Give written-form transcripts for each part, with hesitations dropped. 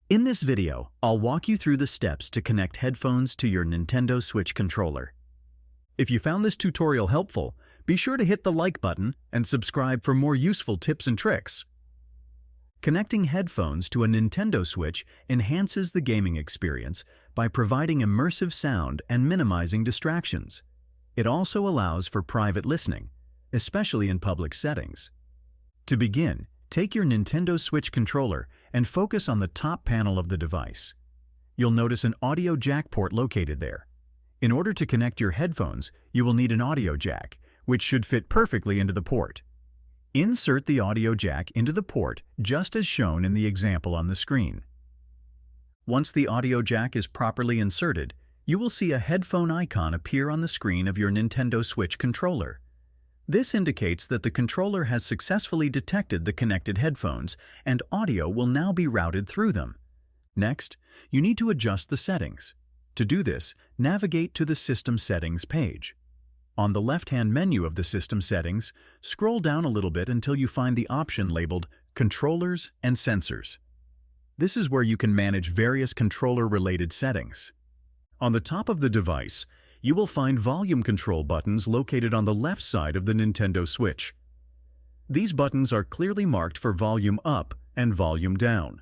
In this video, I'll walk you through the steps to connect headphones to your Nintendo Switch controller. If you found this tutorial helpful, be sure to hit the like button and subscribe for more useful tips and tricks. Connecting headphones to a Nintendo Switch enhances the gaming experience by providing immersive sound and minimizing distractions. It also allows for private listening, especially in public settings. To begin, take your Nintendo Switch controller and focus on the top panel of the device. You'll notice an audio jack port located there. In order to connect your headphones, you will need an audio jack, which should fit perfectly into the port. Insert the audio jack into the port just as shown in the example on the screen. Once the audio jack is properly inserted, you will see a headphone icon appear on the screen of your Nintendo Switch controller. This indicates that the controller has successfully detected the connected headphones and audio will now be routed through them. Next, you need to adjust the settings. To do this, navigate to the System Settings page. On the left-hand menu of the System Settings, scroll down a little bit until you find the option labeled Controllers and Sensors. This is where you can manage various controller-related settings. On the top of the device, you will find volume control buttons located on the left side of the Nintendo Switch. These buttons are clearly marked for volume up and volume down,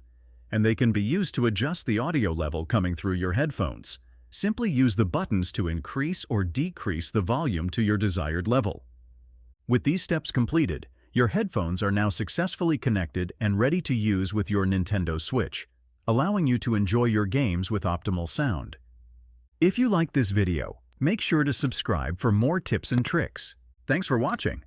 and they can be used to adjust the audio level coming through your headphones. Simply use the buttons to increase or decrease the volume to your desired level. With these steps completed, your headphones are now successfully connected and ready to use with your Nintendo Switch, allowing you to enjoy your games with optimal sound. If you liked this video, make sure to subscribe for more tips and tricks. Thanks for watching.